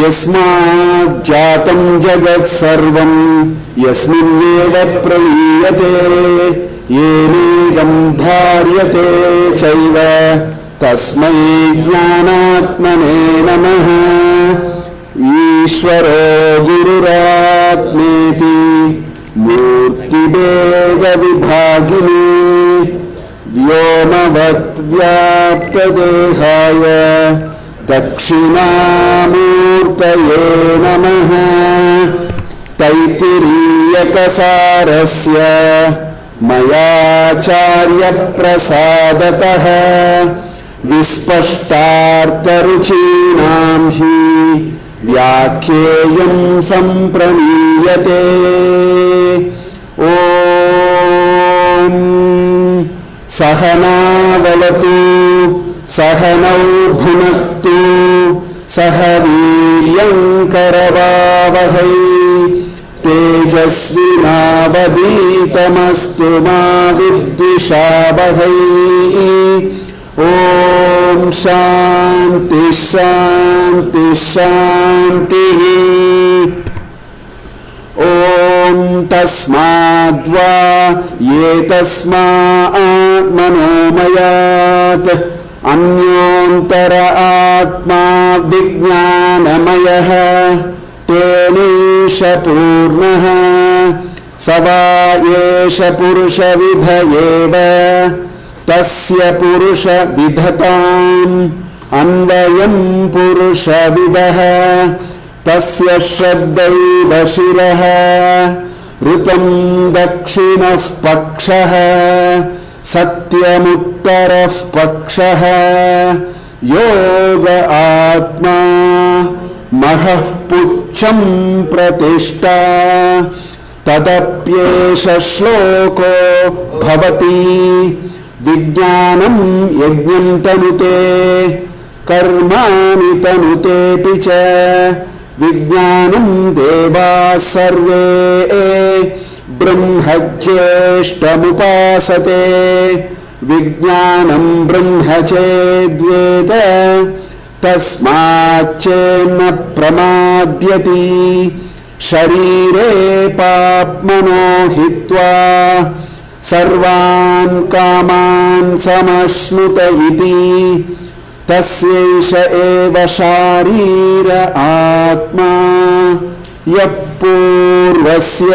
यस्मात् जातं जगत् सर्वं यस्मिन्नेव प्रलीयते येनेदं धार्यते चैव तस्मै ज्ञानात्मने नमः। ईश्वरो गुरुरात्मेति मूर्तिभेदविभागिनी व्योमवद्व्याप्तदेहाय दक्षिणामूर्तये नमः। तैत्तिरीयकसारस्य मयाचार्यप्रसादतः विस्पष्टार्थरुचीनां हि व्याख्येयं सम्प्रणीयते। ॐ सहनाववतु सहनौ भुनक्तु सह वीर्यं करवावहै तेजस्विनावधीतमस्तु मा विद्विषावहै। ॐ शान्ति शान्ति शान्तिः। ॐ तस्माद्वा एतस्मात् मनोमयात् अन्योन्तर आत्मा विज्ञानमयः तेनैष पूर्णः स वा एष पुरुषविध एव तस्य पुरुषविधताम् अन्वयं पुरुषविदः तस्य श्रद्धैव शिरः ऋतं दक्षिणः पक्षः सत्यमुत्तरः पक्षः योग आत्मा महः पुच्छं प्रतिष्ठा तदप्येष श्लोको भवति विज्ञानं यज्ञं तनुते कर्माणि तनुतेऽपि च विज्ञानं देवाः सर्वे ब्रह्मज्येष्ठमुपासते विज्ञानं ब्रह्म चेद्वेद तस्माच्चेन्न प्रमाद्यति शरीरे पाप्मनो हित्वा सर्वान् कामान् समश्नुत इति तस्यैष एव शारीर आत्मा यः पूर्वस्य.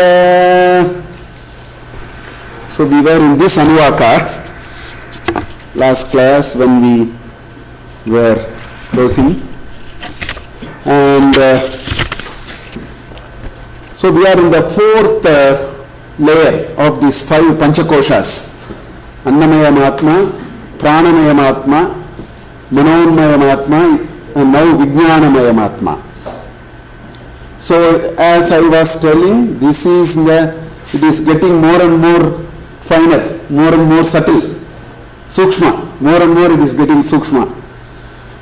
So we were in this Anuvaka last class when we were closing, and so we are in the fourth layer of these five Pancha Koshas: Annamayamatma, Pranamayamatma, Manomayamatma, and now Vijnanayamatma. So as I was telling, this is it is getting more and more finer, more and more subtle, sukshma, more and more it is getting sukshma.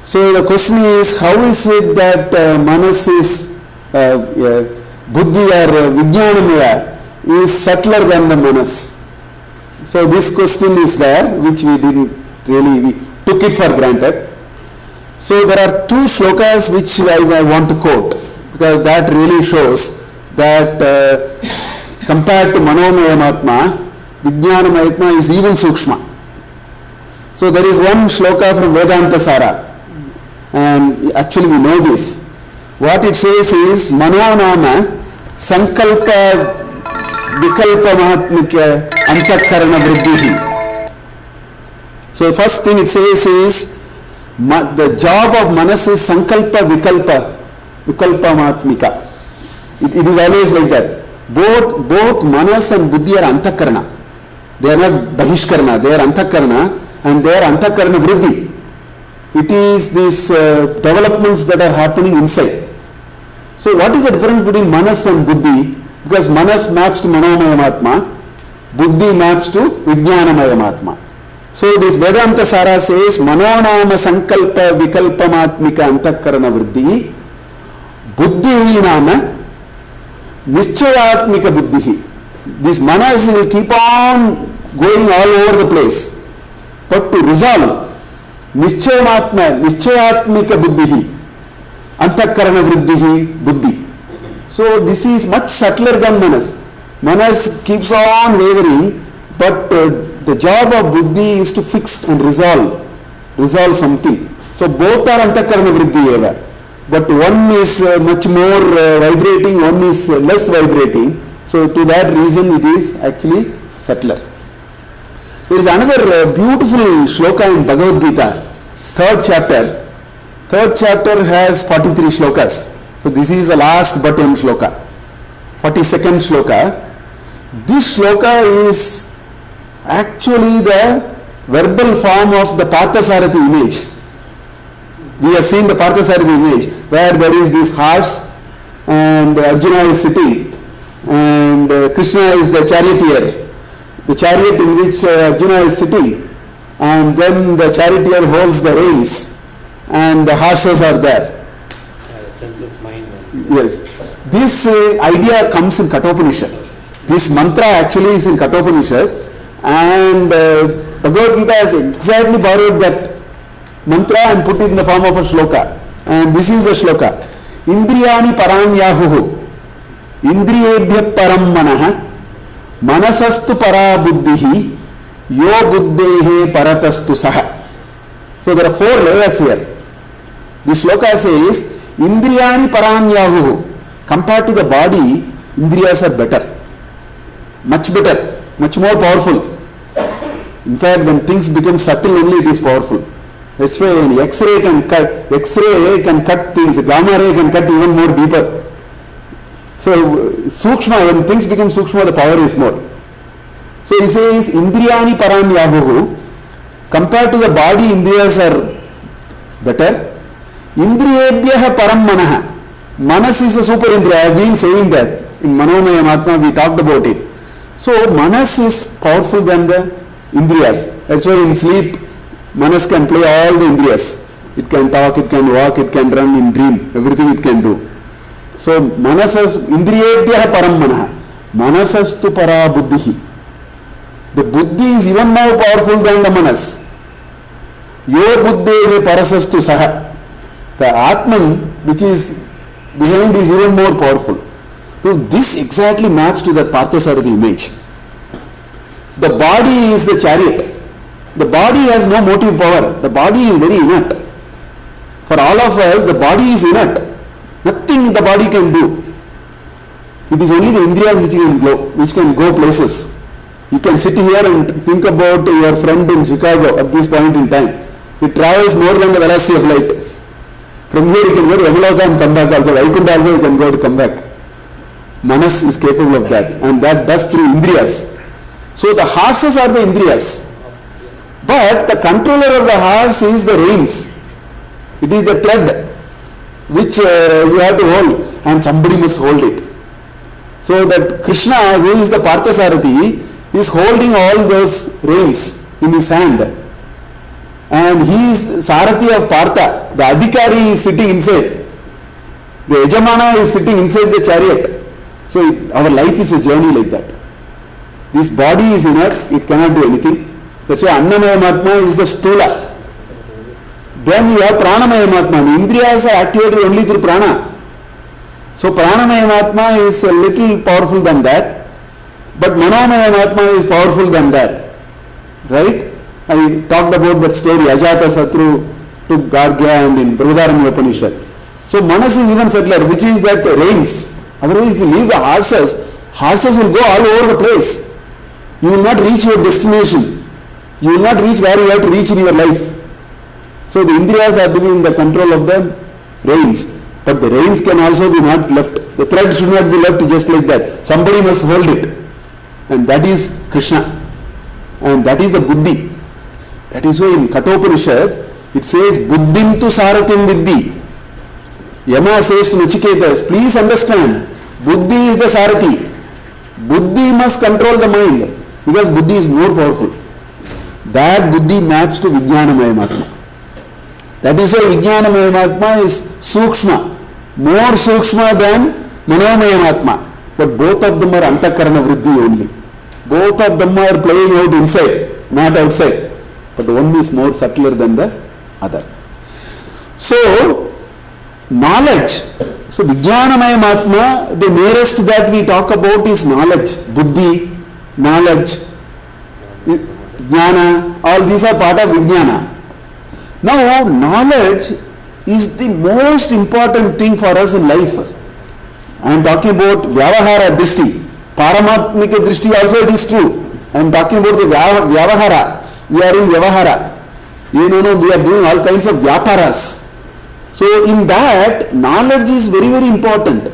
So the question is, how is it that manas is buddhi or vijnanamaya is subtler than the manas? So this question is there, which we didn't really, we took it for granted. So there are two shlokas which I want to quote, because that really shows that compared to Manomayamatma, Vijnanamayatma is even Sukshma. So there is one shloka from Vedanta Sara, and actually we know this. What it says is, Manonama Sankalpa Vikalpa Mahatmika Antakarana Vriddhihi. So first thing it says is, the job of manas is Sankalpa Vikalpa Mahatmika. It is always like that. Both manas and buddhi are antakarana. They are not bahishkarana, they are antakarana, and they are antakarana vriddhi. It is these developments that are happening inside. So what is the difference between manas and buddhi? Because manas maps to Manomayamatma, buddhi maps to Vijnanamayamatma. So this Vedanta Sara says, Manonama Sankalpa Vikalpamatmika Antakarana Vriddhi, Buddhi Nama Nischayatmika Buddhi. These manas will keep on going all over the place. But to resolve Nischayatmika Buddhi, Antakarana vriddhi buddhi. So this is much subtler than manas. Manas keeps on wavering, but the job of buddhi is to fix and resolve something. So both are antakarana vriddhi eva. But one is much more vibrating, one is less vibrating. So to that reason it is actually subtler. There is another beautiful shloka in Bhagavad Gita, third chapter. Third chapter has 43 shlokas. So this is the last button shloka, 42nd shloka. This shloka is actually the verbal form of the Parthasarathi image. We have seen the Parthasarathi image where there is this horse and Arjuna is sitting and Krishna is the charioteer. The chariot in which Arjuna is sitting, and then the charioteer holds the reins and the horses are there. Senses mind. Yes. This idea comes in Kathopanishad. This mantra actually is in Kathopanishad, and Bhagavad Gita has exactly borrowed that mantra and put it in the form of a shloka. And this is the shloka. Indriyani paranyahuhu indriyebhya param manah manasastu para buddhihi yo buddhehe paratastu saha. So there are 4 layers here. The shloka says, Indriyani paranyahuhu. Compared to the body, Indriyas are better. Much better. Much more powerful. In fact, when things become subtle only, it is powerful. That's why an X-ray can cut things, gamma ray can cut even more deeper. So, Sukshma, when things become Sukshma, the power is more. So he says, Indriyani paranyahuhu. Compared to the body, Indriyas are better. Indriyebhya param manaha. Manas is a super Indriya. I have been saying that. In Manomaya Atma we talked about it. So Manas is powerful than the Indriyas. That's why in sleep, Manas can play all the Indriyas. It can talk, it can walk, it can run in dream. Everything it can do. So Manasas, Indriyebhya param manaha. Manasastu para buddhihi. The buddhi is even more powerful than the manas. Yo buddhehe parasastu saha. The Atman, which is behind, is even more powerful. So this exactly maps to the Parthasarathi image. The body is the chariot. The body has no motive power. The body is very inert. For all of us, the body is inert. Nothing the body can do. It is only the Indriyas which can go places. You can sit here and think about your friend in Chicago at this point in time. It travels more than the velocity of light. From here you can go to Yamaloka and come back also. Vaikunta also you can go to come back. Manas is capable of that, and that does through Indriyas. So the horses are the Indriyas. But the controller of the horse is the reins. It is the thread which you have to hold, and somebody must hold it. So that Krishna, who is the Parthasarathi, is holding all those reins in his hand. And he is Sarathi of Partha. The Adhikari is sitting inside. The Yajamana is sitting inside the chariot. So our life is a journey like that. This body is inert, it cannot do anything. That's why Annamaya Atma is the Stula. Then you have Pranamaya Atma. The Indriyas are activated only through Prana. So Pranamaya Atma is a little powerful than that. But Manomaya Atma is powerful than that. Right? I talked about that story, Ajata Satru to Gargya and in Brihadaranyaka Upanishad. So Manas is even subtler, which is that reins. Otherwise, if you leave the horses will go all over the place. You will not reach your destination. You will not reach where you have to reach in your life. So the Indriyas are to be in the control of the reins. But the reins can also be not left. The thread should not be left just like that. Somebody must hold it. And that is Krishna. And that is the buddhi. That is why in Kathopanishad it says, Buddhim tu sarathim viddhi. Yama says to Nachiketas, please understand, buddhi is the sarathi. Buddhi must control the mind, because buddhi is more powerful. That buddhi maps to Vijnanamaya Atma. That is why Vijnanamaya Atma is Sukshma, more Sukshma than Manomaya Atma. But both of them are Antakarana Vriddhi only. Both of them are playing out inside, not outside. But one is more subtler than the other. So, knowledge. So Vijnanamaya Atma, the nearest that we talk about is knowledge, buddhi, knowledge, jnana, all these are part of Vijnana. Now knowledge is the most important thing for us in life. I am talking about Vyavahara Drishti. Paramatmika Drishti also it is true. I am talking about the Vyavahara. We are in Vyavahara. We are doing all kinds of Vyaparas. So in that, knowledge is very, very important.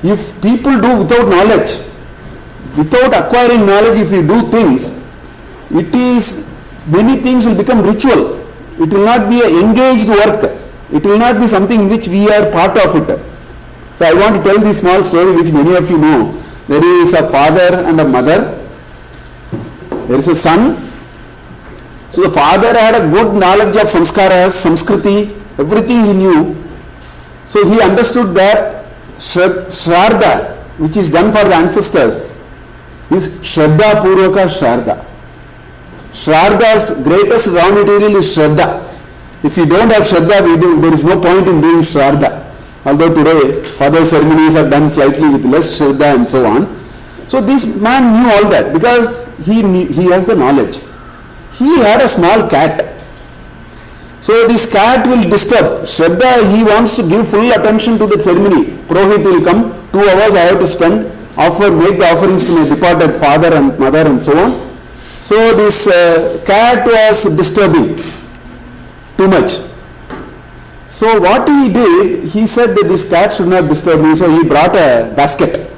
If people do without knowledge, without acquiring knowledge, if you do things, it is, many things will become ritual. It will not be an engaged work. It will not be something which we are part of it. So I want to tell this small story which many of you know. There is a father and a mother. There is a son. So the father had a good knowledge of samskaras, samskriti, everything he knew. So he understood that Shraddha, which is done for the ancestors, is Shraddha Purvaka Shraddha. Shraddha's greatest raw material is Shraddha. If you don't have Shraddha, there is no point in doing Shraddha. Although today, father ceremonies are done slightly with less Shraddha and so on. So this man knew all that because he has the knowledge. He had a small cat. So this cat will disturb. Shraddha, he wants to give full attention to the ceremony. Purohit will come, 2 hours I have to spend, make the offerings to my departed father and mother and so on. So this cat was disturbing too much. So what he did, he said that this cat should not disturb me, so he brought a basket.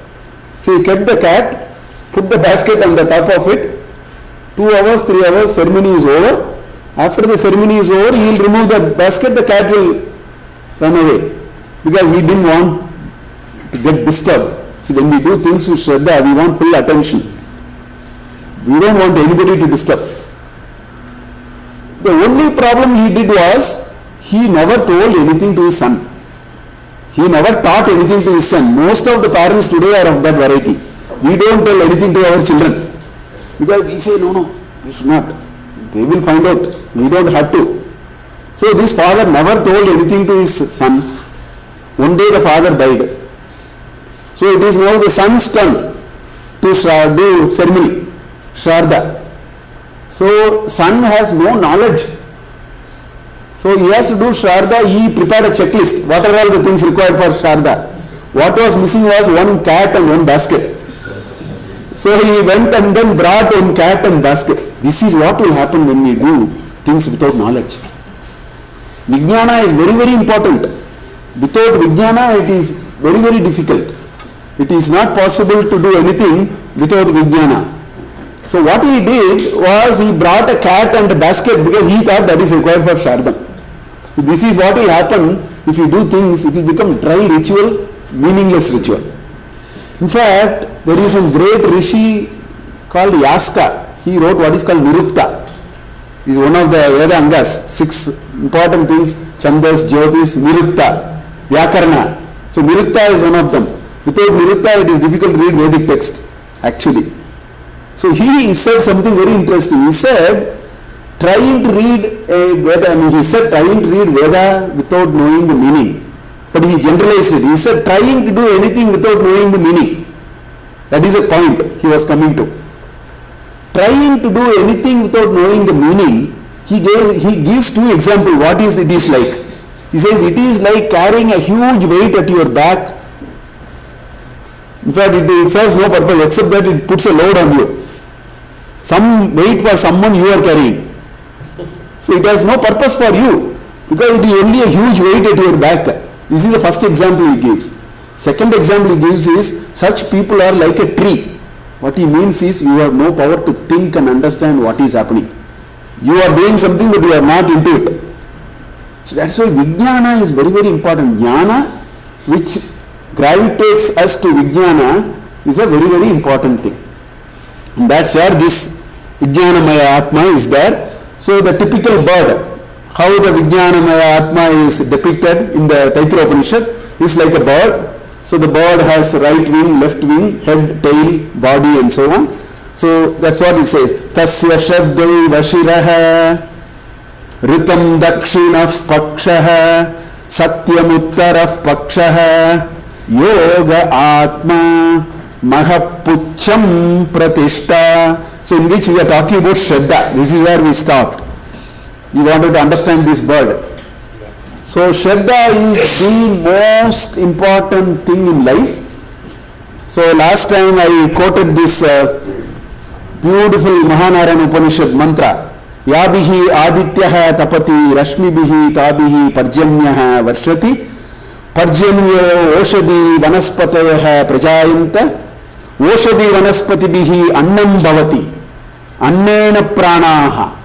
So he kept the cat, put the basket on the top of it, 2 hours, 3 hours, ceremony is over. After the ceremony is over, he will remove the basket, the cat will run away. Because he didn't want to get disturbed. So when we do things with Shraddha, we want full attention. We don't want anybody to disturb. The only problem he did was, he never told anything to his son. He never taught anything to his son. Most of the parents today are of that variety. We don't tell anything to our children. Because we say, no, you should not. They will find out. We don't have to. So this father never told anything to his son. One day the father died. So it is now the son's turn to do ceremony, Shraddha. So son has no knowledge. So he has to do Shraddha. He prepared a checklist. What are all the things required for Shraddha? What was missing was one cat and one basket. So he went and then brought one cat and basket. This is what will happen when we do things without knowledge. Vijnana is very, very important. Without Vijnana, it is very, very difficult. It is not possible to do anything without Vijnana. So what he did was he brought a cat and a basket because he thought that is required for Shraddha. So this is what will happen if you do things, it will become dry ritual, meaningless ritual. In fact, there is a great rishi called Yaska. He wrote what is called Nirukta. He is one of the Veda Angas, 6 important things, Chandas, Jyotis, Nirukta, Vyakarna. So Nirukta is one of them. Without Nirukta, it is difficult to read Vedic text, actually. So he said something very interesting. He said, trying to read Veda without knowing the meaning. But he generalized it. He said, trying to do anything without knowing the meaning. That is a point he was coming to. Trying to do anything without knowing the meaning, he gives 2 examples. What is it is like? He says, it is like carrying a huge weight at your back. In fact, it serves no purpose except that it puts a load on you. Some weight for someone you are carrying. So it has no purpose for you because it is only a huge weight at your back. This is the first example he gives. Second example he gives is, such people are like a tree. What he means is, you have no power to think and understand what is happening. You are doing something but you are not into it. So that's why Vijnana is very, very important. Jnana, which gravitates us to Vijnana, is a very, very important thing. And that's where this Vijnanamaya Atma is there. So the typical bird, how the Vijnanamaya Atma is depicted in the Taittiriya Upanishad is like a bird. So the bird has right wing, left wing, head, tail, body and so on. So that's what it says. Tasya Shaddai Vashiraha Ritam Dakshinaf Pakshaha Satyamuttarah Pakshah Yoga Atma Mahapucham Pratishta. So in which we are talking about Shraddha. This is where we stopped. You wanted to understand this bird. So Shraddha is the most important thing in life. So last time I quoted this beautiful Taittiriya Upanishad mantra. Yabihi adityaha tapati rashmibihi tabihi parjamyaha varshati parjamyo oshadi vanaspatayah prajayanta oshadi vanaspatibihi annam bhavati annena pranaha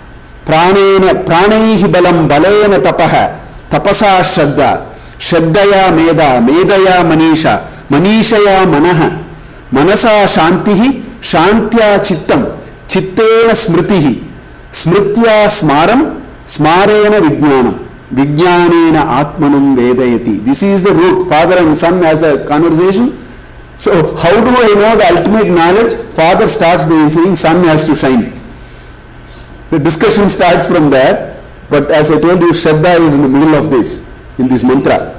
pranaihi balam balena tapaha tapasa shraddha shraddhaya meda medaya manisha manishaya manaha manasa shantihi shantya chittam chittena smritihi smritya smaram smarena vijnanam vijnanena atmanam vedayati. This is the root. Father and son has a conversation. So how do I know the ultimate knowledge? Father starts by saying son has to shine. The discussion starts from there, but as I told you, Shraddha is in the middle of this, in this mantra.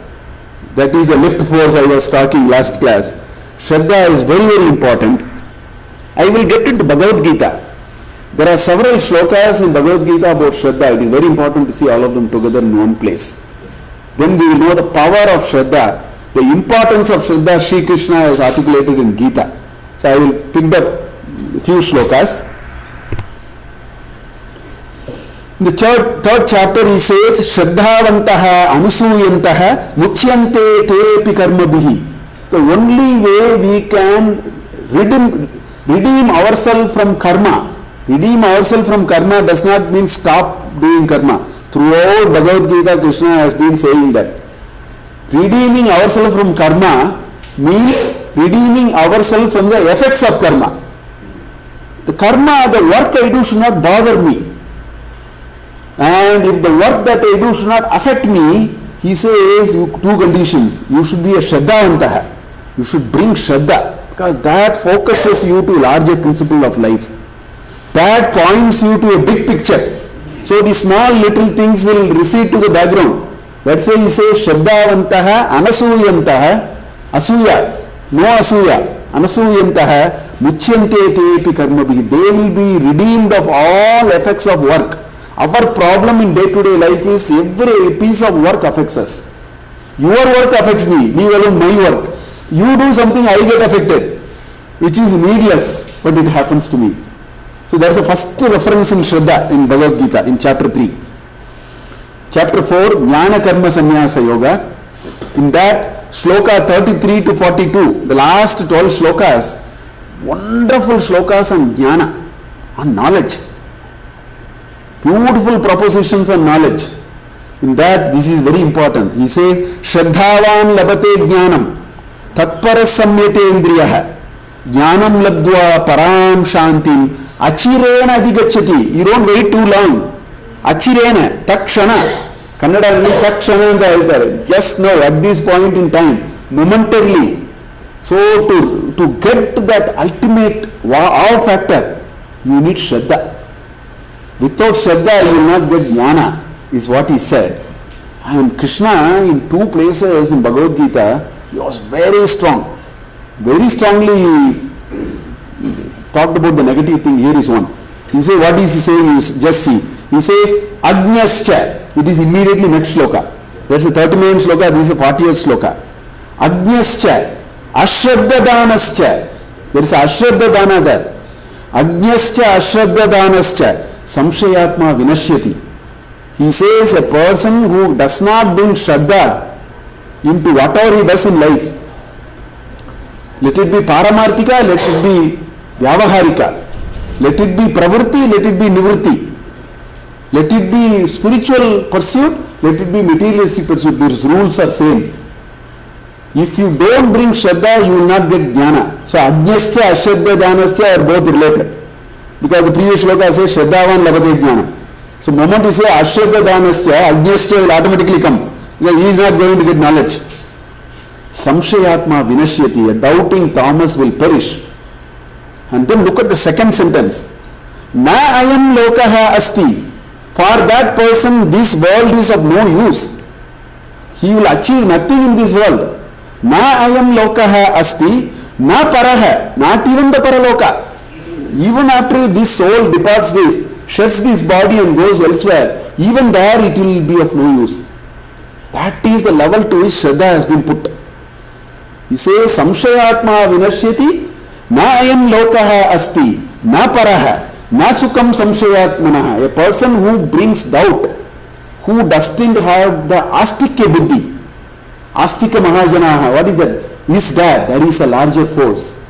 That is the lift force I was talking last class. Shraddha is very, very important. I will get into Bhagavad Gita. There are several shlokas in Bhagavad Gita about Shraddha. It is very important to see all of them together in one place. Then we will know the power of Shraddha, the importance of Shraddha. Sri Krishna has articulated in Gita. So I will pick up a few shlokas. In the third chapter he says, Shraddhavantaha anusuyantaha muchyante tepi karmabhihi. The only way we can redeem ourselves from karma. Redeem ourselves from karma does not mean stop doing karma. Throughout Bhagavad Gita, Krishna has been saying that. Redeeming ourselves from karma means redeeming ourselves from the effects of karma. The karma, the work I do should not bother me. And if the work that I do should not affect me, he says two conditions. You should be a Shraddhavantaha. You should bring Shraddha, because that focuses you to larger principle of life. That points you to a big picture. So the small little things will recede to the background. That's why he says Shraddhavantaha anasuyantaha asuya. No asuya. Anasuyantaha muchyante tepi karmabhi. They will be redeemed of all effects of work. Our problem in day-to-day life is every piece of work affects us. Your work affects me alone my work. You do something, I get affected, which is needless, but it happens to me. So that's the first reference in Shraddha in Bhagavad Gita in chapter 3. Chapter 4, Jnana Karma Sannyasa Yoga. In that, Shloka 33 to 42, the last 12 shlokas, wonderful shlokas on Jnana, on knowledge. Beautiful propositions on knowledge. In that, this is very important. He says, Shraddhavan labate jnanam, tatparas samyate indriyaha, jnanam labdva param shantim, achirena adhigacchati. You don't wait too long. Achirena, takshana. Kannada means takshana anta ಹೇಳ್ತಾರೆ. Just now, at this point in time, momentarily. So to get that ultimate wow factor, you need Shraddha. Without Shraddha, you will not get jnana, is what he said. And Krishna, in two places in Bhagavad Gita, he was very strong. Very strongly he talked about the negative thing. Here is one. He says, what is he saying? You just see. He says, Ajnascha. It is immediately next shloka. That's the 39th shloka, this is the 40th shloka. Ajnascha. Ashraddhadanascha. There is Ashraddhadana there. Ajnascha Ashraddhadanascha. Samshayatma vinashyati. He says a person who does not bring Shraddha into whatever he does in life, let it be Paramarthika, let it be Vyavaharika, let it be Pravritti, let it be Nivritti, let it be spiritual pursuit, let it be materialistic pursuit. These rules are same. If you don't bring Shraddha, you will not get Jnana. So Ajnascha, Ashraddha, Dhanascha are both related. Because the previous shloka says Shraddhavan labate jnana. So moment you say Ashraddha Dhanascha, Ajnascha will automatically come. Because he is not going to get knowledge. Samshayatma vinashyati, a doubting Thomas will perish. And then look at the second sentence. Na ayam lokaha asti. For that person this world is of no use. He will achieve nothing in this world. Na ayam lokaha asti, na paraha, not even the paraloka. Even after this soul departs this, sheds this body and goes elsewhere, even there it will be of no use. That is the level to which Shraddha has been put. He says, Samshayatma vinashyati, na ayam lokaha asti, na paraha, na sukam samshayatmanaha. A person who brings doubt, who doesn't have the astikya buddhi, astika mahajanaha, what is that? Is that there is a larger force.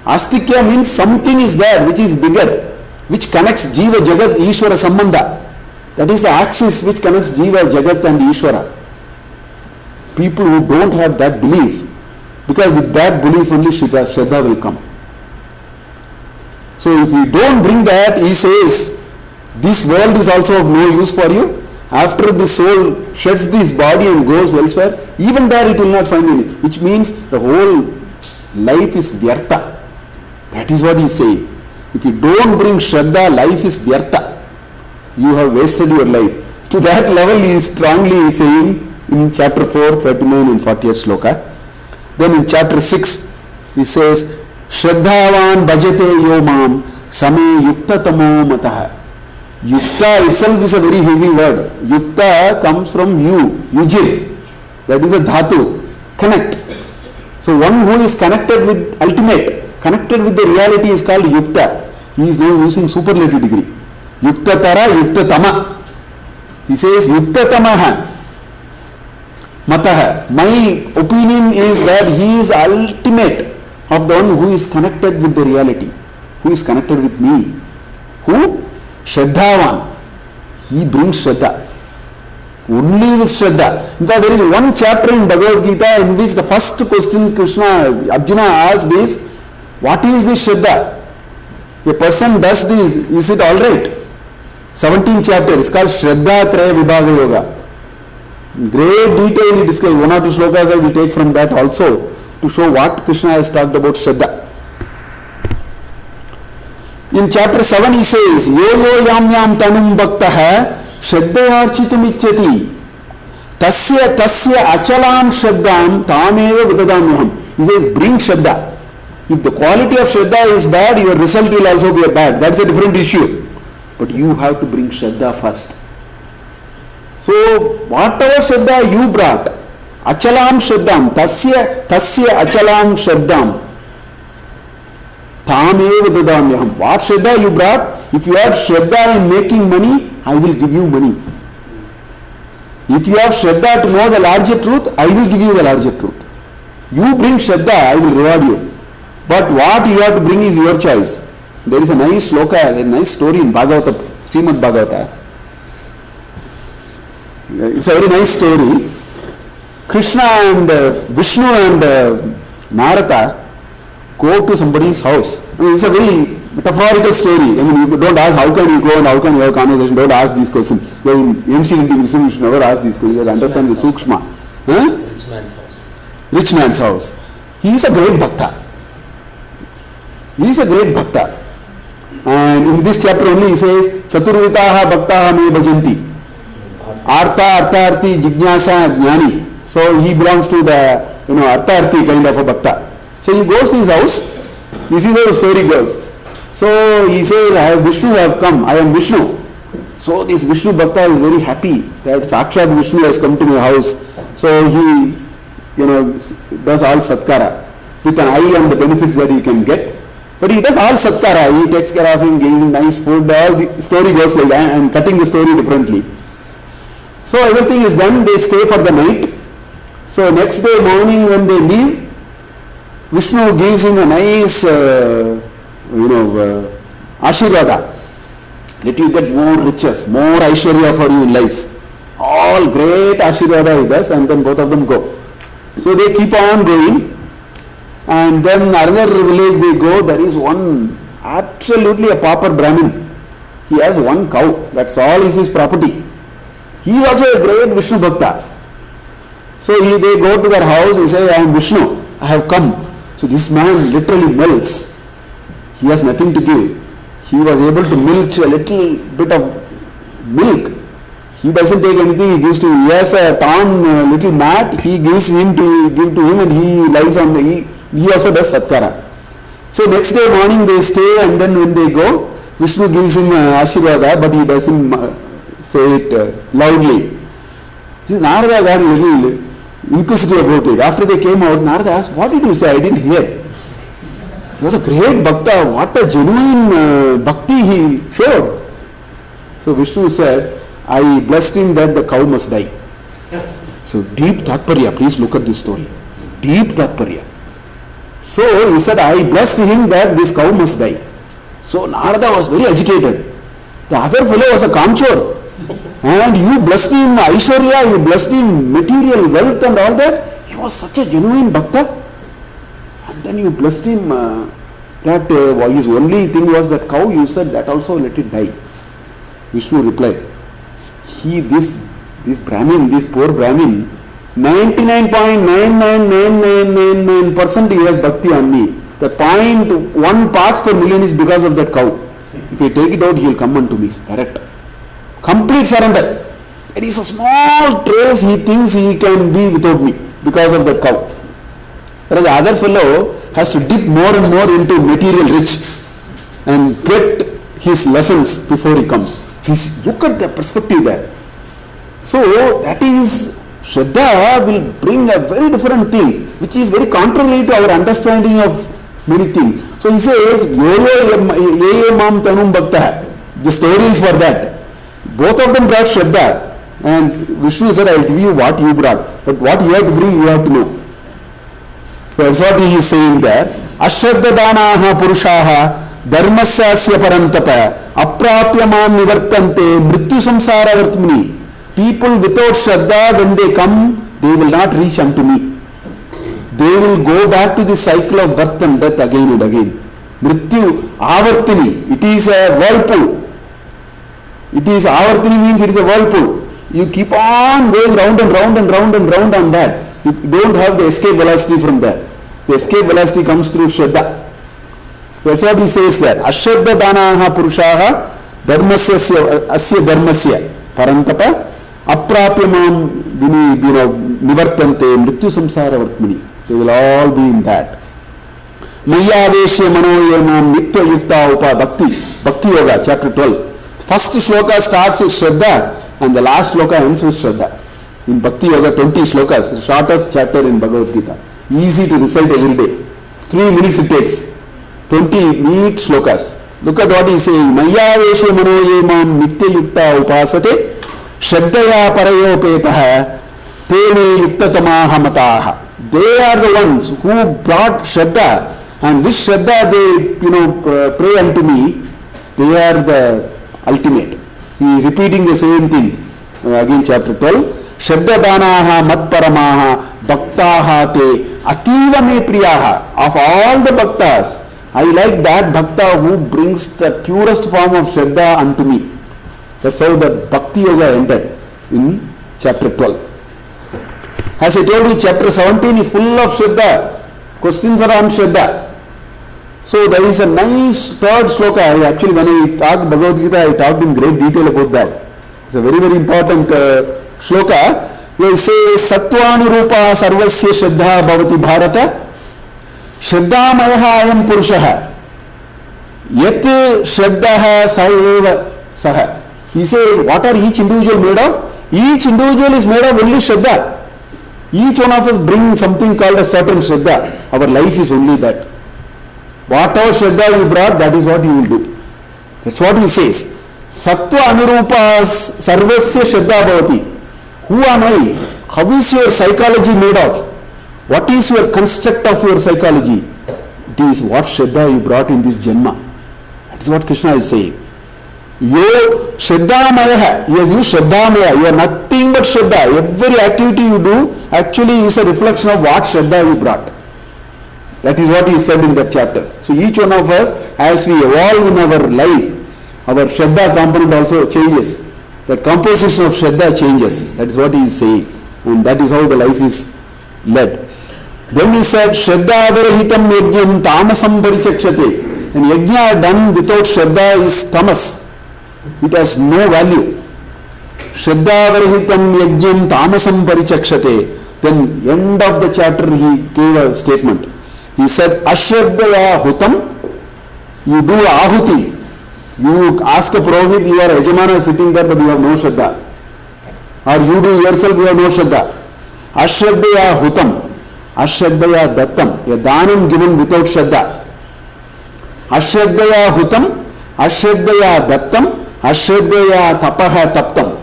Astikya means something is there which is bigger, which connects Jiva, Jagat, Ishvara Sambandha. That is the axis which connects Jiva, Jagat and Ishvara. People who don't have that belief, because with that belief only Shraddha will come. So if we don't bring that, he says, this world is also of no use for you. After the soul sheds this body and goes elsewhere, even there it will not find any. Which means the whole life is vyartha. That is what he is saying. If you don't bring Shraddha, life is vyartha. You have wasted your life. To that level he is strongly saying in chapter 4, 39 and 40th sloka. Then in chapter 6, he says, Shraddhavan bhajate yo mam same yukta tamo mataha. Yukta itself is a very heavy word. Yukta comes from yujir. That is a dhatu. Connect. So one who is connected with ultimate, connected with the reality is called yukta. He is now using superlative degree. Yukta tara, yukta tama. He says yukta tamaha. Mataha. My opinion is that he is ultimate of the one who is connected with the reality, who is connected with me. Who? Shraddhavan. He brings Shraddha. Only with Shraddha. In fact, there is one chapter in Bhagavad Gita in which the first question Arjuna asks is, what is this Shraddha? A person does this, is it alright? 17th chapter, it's called Shraddha Traya Vibhaga Yoga. In great detail he discusses. One or two slokas I will take from that also to show what Krishna has talked about Shraddha. In chapter 7 he says, Yo yo yam yam tanum bhaktaha shraddhayarchitum ichyati tasya achalam shraddham tameva vidadamyaham. He says, bring Shraddha. If the quality of Shraddha is bad, your result will also be bad. That's a different issue. But you have to bring Shraddha first. So, whatever Shraddha you brought, achalam shraddham, tasya achalam shraddham, tameva dadamyaham. What Shraddha you brought, if you have Shraddha in making money, I will give you money. If you have Shraddha to know the larger truth, I will give you the larger truth. You bring Shraddha, I will reward you. But what you have to bring is your choice. There is a nice sloka, a nice story in Bhagavata, Srimad Bhagavata. It's a very nice story. Krishna and Vishnu and Narada go to somebody's house. I mean, it's a very metaphorical story. I mean, you don't ask how can you go and how can you have a conversation. Don't ask these questions. In ancient Indian Muslims, you should never ask these questions. You have to understand the sukshma. Huh? Rich man's house. Rich man's house. He is a great bhakta. He is a great bhakta. And in this chapter only he says, Chaturvitaha bhaktaha me bhajanti. Artha, artharthi, jignasa, jnani. So he belongs to the, artharthi kind of a bhakta. So he goes to his house. This is how the story goes. So he says, Vishnu have come. I am Vishnu. So this Vishnu bhakta is very happy that Sakshat Vishnu has come to my house. So he, does all satkara with an eye on the benefits that he can get. But he does all satkara. He takes care of him, gives him nice food. All the story goes like that. I am cutting the story differently. So everything is done. They stay for the night. So next day morning when they leave, Vishnu gives him a nice, ashirvada. Let you get more riches, more aishwarya for you in life. All great ashirvada he does, and then both of them go. So they keep on going. And then another village they go, there is one, absolutely a pauper Brahmin. He has one cow, that's all is his property. He is also a great Vishnu Bhakta. So they go to their house, he says, I am Vishnu, I have come. So this man literally melts. He has nothing to give. He was able to milk a little bit of milk. He doesn't take anything, he gives to him. He has a torn little mat, he gives him to give to him, and he lies on the, he also does satkara. So next day morning they stay, and then when they go, Vishnu gives him Ashirvada, but he doesn't say it loudly. Narada got a little inquisitive about it. After they came out, Narada asked, what did you say? I didn't hear. He was a great bhakta. What a genuine bhakti he showed. So Vishnu said, I blessed him that the cow must die. So deep tatparya, please look at this story. Deep tatparya. So he said, I blessed him that this cow must die. So Narada was very agitated. The other fellow was a kamchor. And you blessed him Aishwarya, you blessed him material wealth and all that. He was such a genuine bhakta. And then you blessed him that his only thing was that cow, you said that also let it die. Vishnu replied, this Brahmin, this poor Brahmin, 99.99999% he has bhakti on me. The 0.1 parts per million is because of that cow. If I take it out, he will come unto me direct. Complete surrender. There is a small trace he thinks he can be without me because of that cow. Whereas the other fellow has to dip more and more into material rich and get his lessons before he comes. Look at the perspective there. So that is, Shraddha will bring a very different thing, which is very contrary to our understanding of many things. So he says, Yo mam tanum bhakta. The story is for that. Both of them brought Shraddha, and Vishnu said, I will give you what you brought, but what you have to bring, you have to know. So that's what he is saying there. Ashraddha danaha purushaha dharmasya parantapa aprapyaman nivartante mrityu samsara vartmani. People without Shraddha, when they come, they will not reach unto me. They will go back to the cycle of birth and death again and again. Mrityu avartini, it is a whirlpool. It is, avartini means it is a whirlpool. You keep on going round and round and round and round on that. You don't have the escape velocity from there. The escape velocity comes through Shraddha. That's what he says there. Ashraddha danaha purushaha dharmasya asya dharmasya parantapa aprapyamam nivartante mrityu samsara vartmani. They will all be in that. Mayaveshya manoyamam nitya yukta upa bhakti yoga, chapter 12. First shloka starts with Shraddha and the last shloka ends with Shraddha. In Bhakti Yoga, 20 shlokas, the shortest chapter in Bhagavad Gita. Easy to recite every day. 3 minutes it takes. 20 neat shlokas. Look at what he is saying. Maya veshe manoyemam nitya yukta upasate shraddhaya parayopetaha tene yuktatamaha mataha. They are the ones who brought Shraddha, and this Shraddha they pray unto me. They are the ultimate. See, he is repeating the same thing. Again chapter 12. Shraddha danaha matparamaha bhaktaha te ativa me priyaha. Of all the bhaktas, I like that bhakta who brings the purest form of Shraddha unto me. That's how the Bhakti Yoga ended in chapter 12. As I told you, chapter 17 is full of Shraddha. Questions are on Shraddha. So there is a nice third sloka. Actually, when I talked Bhagavad Gita, I talked in great detail about that. It's a very, very important sloka. Where it says, Sattvanurupa sarvasya shraddha bhavati bharata shraddhamayaha ayam purushaha yat shraddhaha saeva saha. He says, what are each individual made of? Each individual is made of only Shraddha. Each one of us brings something called a certain Shraddha. Our life is only that. Whatever Shraddha you brought, that is what you will do. That's what he says. Sattva anurupas sarvasya Shraddha bhavati. Who am I? How is your psychology made of? What is your construct of your psychology? It is what Shraddha you brought in this Janma. That is what Krishna is saying. Yo Shraddhamaya, he has used Shraddhamaya, you are nothing but Shraddha. Every activity you do actually is a reflection of what Shraddha you brought. That is what he said in that chapter. So each one of us, as we evolve in our life, our Shraddha component also changes. The composition of Shraddha changes. That is what he is saying. And that is how the life is led. Then he said, Shraddha avarahitam yajnam tamasam parichakshate. And yajna done without Shraddha is tamas. It has no value. Shraddhavarahitam yajnam tamasam parichakshate. Then end of the chapter he gave a statement. He said, Ashraddhaya hutam, you do ahuti. You ask a Purohit, you are Yajamana sitting there but you have no Shraddha. Or you do yourself, you have no Shraddha. Ashraddhaya hutam, Ashraddhaya dattam. A danam given without Shraddha. Ashraddhaya hutam, Ashraddhaya dattam, Ashraddhaya tapaha taptam.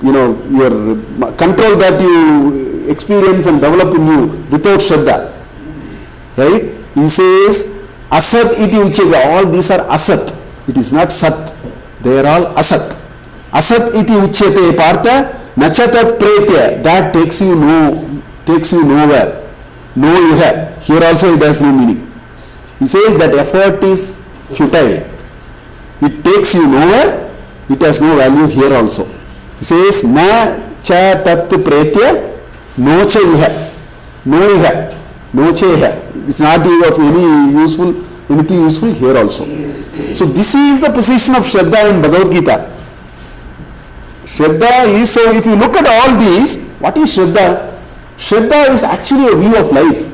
Your control that you experience and develop in you without Shraddha. Right? He says, Asat iti uchyate. All these are asat. It is not sat. They are all asat. Asat iti uchyate partha nachatat pretya. That takes you nowhere. No iha. Here also it has no meaning. He says that effort is futile. It takes you nowhere. It has no value here also. He says na cha tat pretya no cha iha. No iha. No cha iha. It's not of anything useful here also. So this is the position of Shraddha in Bhagavad Gita. Shraddha is, so if you look at all these, what is Shraddha? Shraddha is actually a view of life.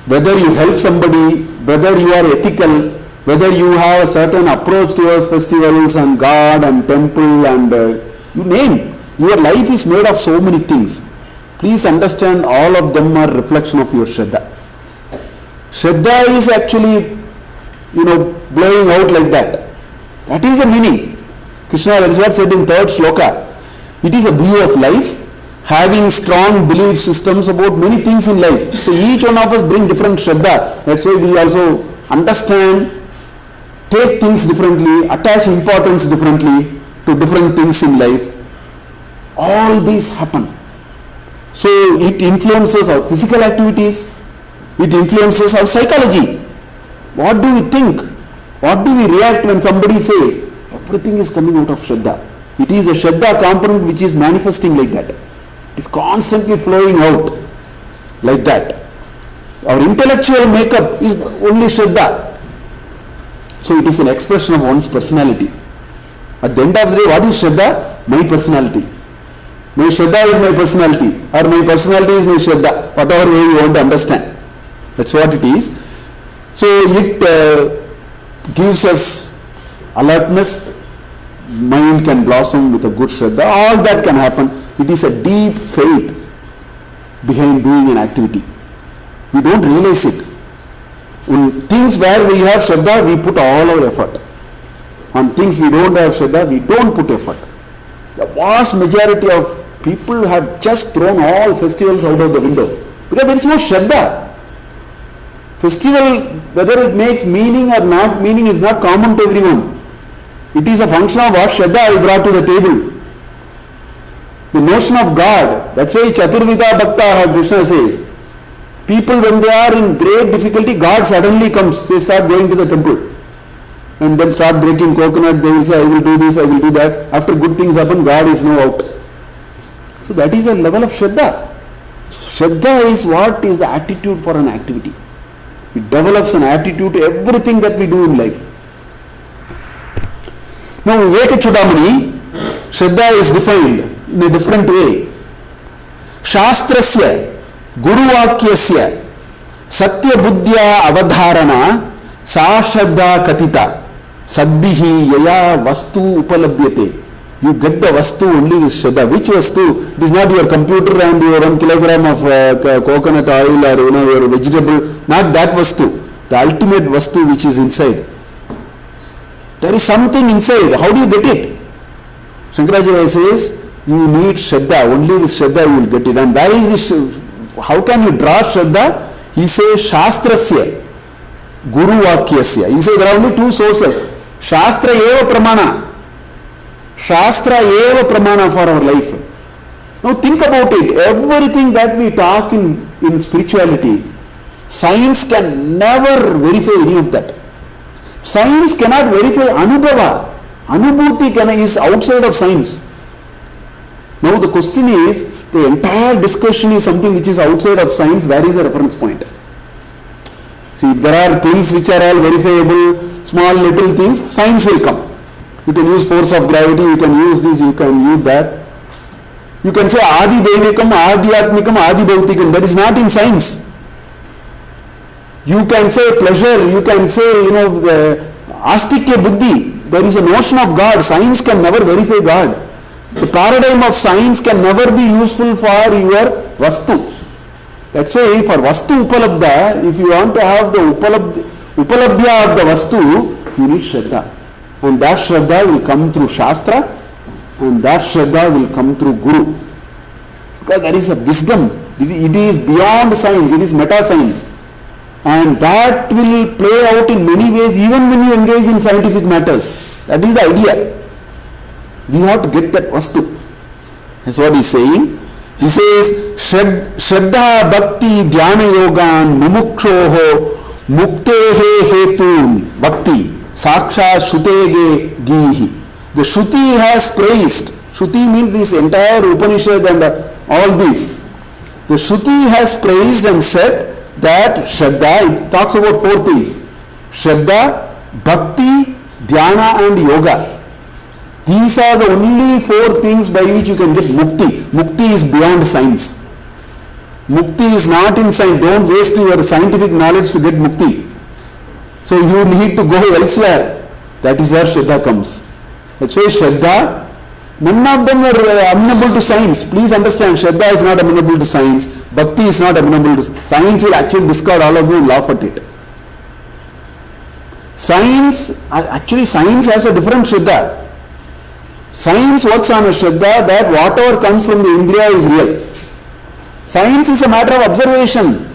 Whether you help somebody, whether you are ethical, whether you have a certain approach towards festivals and God and temple and you name, your life is made of so many things. Please understand, all of them are reflection of your Shraddha. Shraddha is actually, blowing out like that. That is the meaning. Krishna, that is what said in 3rd shloka. It is a view of life, having strong belief systems about many things in life. So each one of us bring different Shraddha. That's why we also understand, take things differently, attach importance differently to different things in life. All these happen. So it influences our physical activities, it influences our psychology. What do we think? What do we react when somebody says? Everything is coming out of Shraddha. It is a Shraddha component which is manifesting like that. It is constantly flowing out like that. Our intellectual makeup is only Shraddha. So it is an expression of one's personality. At the end of the day, what is Shraddha? My personality. My Shraddha is my personality, or my personality is my Shraddha, whatever way you want to understand. That's what it is. So it gives us alertness, mind can blossom with a good Shraddha, all that can happen. It is a deep faith behind doing an activity. We don't realize it. On things where we have Shraddha, we put all our effort. On things we don't have Shraddha, we don't put effort. The vast majority of people have just thrown all festivals out of the window because there is no Shraddha. Festival, whether it makes meaning or not meaning, is not common to everyone. It is a function of what Shraddha I brought to the table. The notion of God, that's why Chaturvida Bhakta, Krishna says, people when they are in great difficulty, God suddenly comes, they start going to the temple and then start breaking coconut, they will say, I will do this, I will do that. After good things happen, God is now out. So that is a level of Shraddha. Shraddha is what is the attitude for an activity. It develops an attitude to everything that we do in life. Now Viveka Chudamani, Shraddha is defined in a different way. Shastrasya, Guruvakyasya, Satya Buddhya Avadharana, Sa Shraddha Katita, Sadbihi Yaya Vastu Upalabhyate. You get the Vastu only with Shraddha. Which Vastu? It is not your computer and your 1 kilogram of coconut oil or your vegetable. Not that Vastu. The ultimate Vastu which is inside. There is something inside. How do you get it? Shankaracharya says, you need Shraddha. Only with Shraddha you will get it. And where is this? How can you draw Shraddha? He says, Shastrasya, Guru Vakyasya. He says there are only 2 sources. Shastra eva pramana. Shastra eva pramana for our life. Now think about it. Everything that we talk in spirituality, science can never verify any of that. Science cannot verify Anubhava. Anubhuti is outside of science. Now the question is, the entire discussion is something which is outside of science. Where is the reference point? See, if there are things which are all verifiable, small little things, science will come. You can use force of gravity, you can use this, you can use that. You can say Adi Devikam, Adi Atmikam, Adi Bhautikam. That is not in science. You can say pleasure, you can say, Astikya Buddhi. There is a notion of God. Science can never verify God. The paradigm of science can never be useful for your Vastu. That's why for Vastu Upalabdha, if you want to have the Upalabdhya of the Vastu, you need Shraddha. And that Shraddha will come through Shastra, and that Shraddha will come through Guru. Because there is a wisdom. It is beyond science, it is meta-science. And that will play out in many ways even when you engage in scientific matters. That is the idea. We have to get that Vastu. That's what he is saying. He says, Shraddha Bhakti Dhyana Yogan Mumukshoho Muktehe Hetun Bhakti Saksha Shutege Gihi. The Shruti has praised. Shruti means this entire Upanishad and all this. The Shruti has praised and said that Shraddha, it talks about four things. Shraddha, Bhakti, Dhyana and Yoga. These are the only four things by which you can get Mukti. Mukti is beyond science. Mukti is not in science. Don't waste your scientific knowledge to get Mukti. So you need to go elsewhere. That is where Shraddha comes. That's why Shraddha, none of them are amenable to science. Please understand, Shraddha is not amenable to science. Bhakti is not amenable to science. Will actually discard all of you and laugh at it. Science has a different Shraddha. Science works on a Shraddha that whatever comes from the Indriya is real. Science is a matter of observation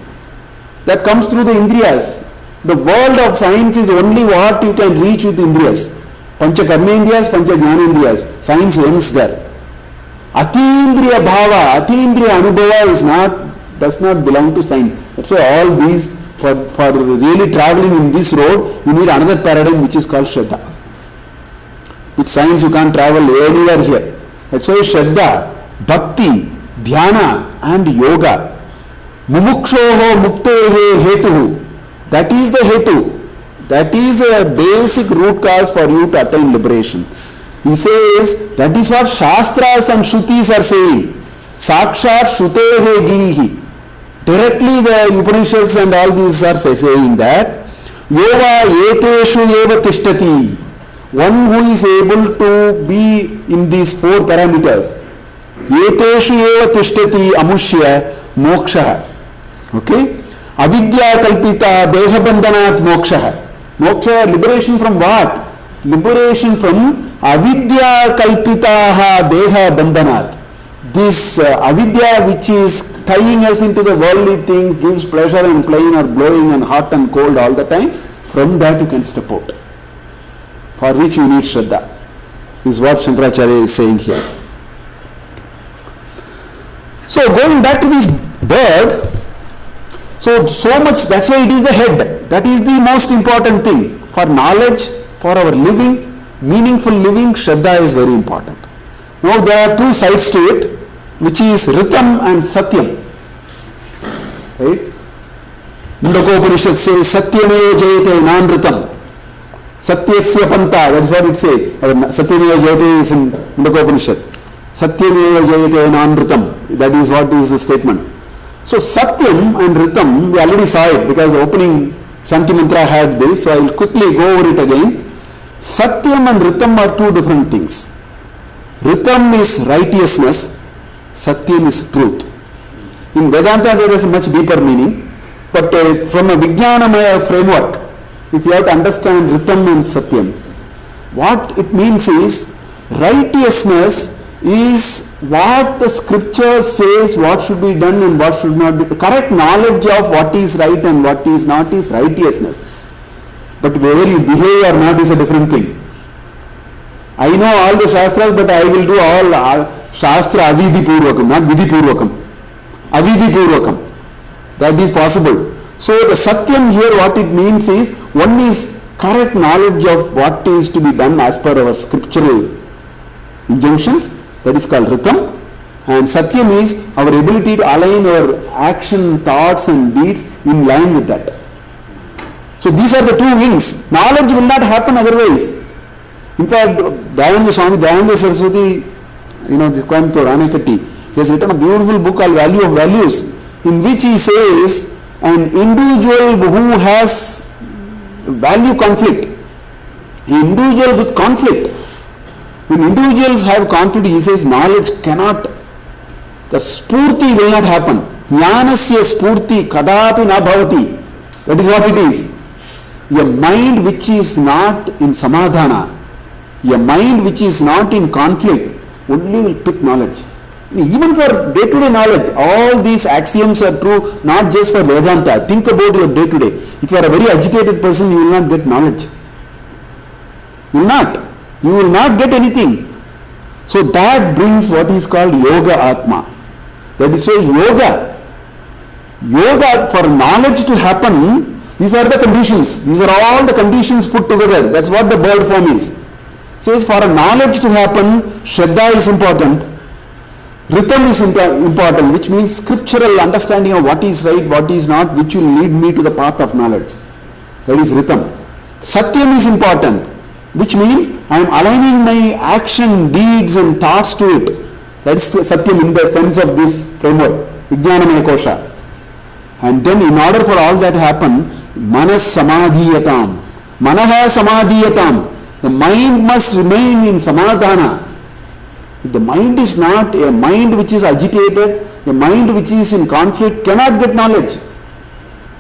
that comes through the Indriyas. The world of science is only what you can reach with Indriyas. Pancha Karmendriyas, Pancha Jnanendriyas. Science ends there. Atindriya Bhava, Atindriya Anubhava does not belong to science. That's why all these, for really traveling in this road, you need another paradigm which is called Shraddha. With science you can't travel anywhere here. That's why Shraddha, Bhakti, Dhyana and Yoga. Mumukshoho Muktehe Hetuhu. That is the Hetu. That is a basic root cause for you to attain liberation. He says that is what Shastras and Shrutis are saying. Sakshat Shrutehe Gihi. Directly the Upanishads and all these are saying that Yova Eteshu Eva Tishtati. One who is able to be in these four parameters. Eteshu Eva Tishtati Amushya Moksha. Okay? Avidya Kalpita Deha Bandhanat Moksha. Moksha, liberation from what? Liberation from Avidya Kalpitaha Deha Bandhanat. This avidya which is tying us into the worldly thing, gives pleasure and pain or blowing and hot and cold all the time, from that you can step out. For which you need Shraddha. This is what Shankaracharya is saying here. So going back to this bird, so much, that's why it is the head. That is the most important thing. For knowledge, for our living, meaningful living, Shraddha is very important. Now there are two sides to it, which is Ritam and Satyam. Right? Mundaka Upanishad says, Satyameva Jayate Nanritam. Satyasya Panta, that is what it says. Satyameva Jayate is in Mundaka Upanishad. Satyameva Jayate Nanritam. That is what is the statement. So Satyam and Ritam, we already saw it because the opening Shanti Mantra had this, so I will quickly go over it again. Satyam and Ritam are two different things. Ritam is righteousness, Satyam is truth. In Vedanta there is a much deeper meaning, but from a Vijnanamaya framework, if you have to understand Ritam and Satyam, what it means is righteousness is what the scripture says what should be done and what should not be. The correct knowledge of what is right and what is not is righteousness. But whether you behave or not is a different thing. I know all the Shastras, but I will do all Shastra Avidhi Purvakam, not Vidhi Purvakam. Avidhi Purvakam. That is possible. So the Satyam here, what it means is, one is correct knowledge of what is to be done as per our scriptural injunctions. That is called Ritam. And Satyam is our ability to align our action, thoughts and deeds in line with that. So these are the two wings. Knowledge will not happen otherwise. In fact, Dayananda Swami, Dayananda Saraswati, this Coimbatore, Anekatti, he has written a beautiful book called Value of Values, in which he says an individual who has value conflict, an individual with conflict, when individuals have conflict, he says knowledge cannot, the spurti will not happen. Jnanasya spurti kadapi na bhavati. That is what it is. A mind which is not in samadhana, a mind which is not in conflict, only will pick knowledge. Even for day-to-day knowledge, all these axioms are true, not just for Vedanta. Think about your day-to-day. If you are a very agitated person, you will not get knowledge. You will not. You will not get anything. So that brings what is called Yoga Atma. That is why Yoga, for knowledge to happen, these are the conditions. These are all the conditions put together. That's what the bird form is. It says for a knowledge to happen, Shraddha is important. Rhythm is important, which means scriptural understanding of what is right, what is not, which will lead me to the path of knowledge. That is Rhythm. Satyam is important, which means I am aligning my action, deeds and thoughts to it. That is Satyam in the sense of this framework, Vijnanamaya Kosha. And then in order for all that to happen, Manas Samadhiyatam. Manaha Samadhiyatam. The mind must remain in Samadhana. If the mind is not a mind which is agitated, a mind which is in conflict cannot get knowledge.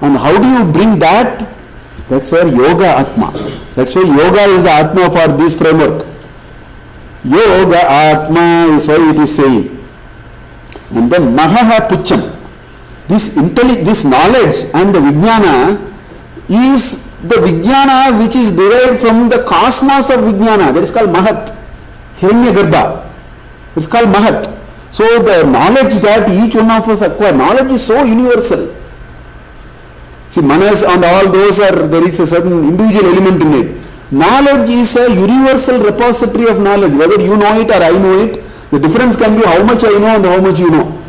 And how do you bring that? That's where Yoga Atma. That's why Yoga is the Atma for this framework. Yoga Atma is why it is saying. And then Mahaha Pucham. This knowledge and the Vijnana is the Vijnana which is derived from the cosmos of Vijnana. That is called Mahat. Hiranyagarbha. It's called Mahat. So the knowledge that each one of us acquire, knowledge is so universal. See, Manas and all those there is a certain individual element in it. Knowledge is a universal repository of knowledge. Whether you know it or I know it, the difference can be how much I know and how much you know.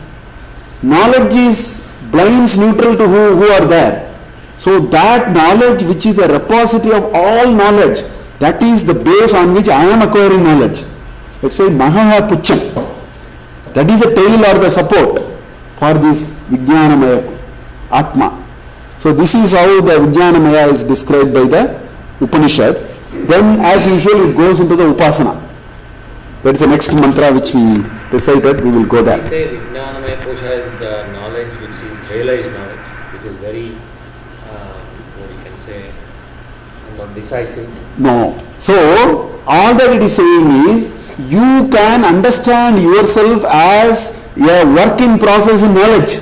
Knowledge is blinds neutral to who are there. So that knowledge which is the repository of all knowledge, that is the base on which I am acquiring knowledge. Let's say Mahaha Pucham. That is the tail or the support for this Vijnanamaya Atma. So this is how the Vijnanamaya is described by the Upanishad. Then as usual it goes into the Upasana. That is the next mantra which we recited. We will go there. We say Vijnanamaya Kosha is the knowledge which is realized knowledge, which is very, what you can say, not decisive. No. So all that it is saying is, you can understand yourself as a work in process in knowledge.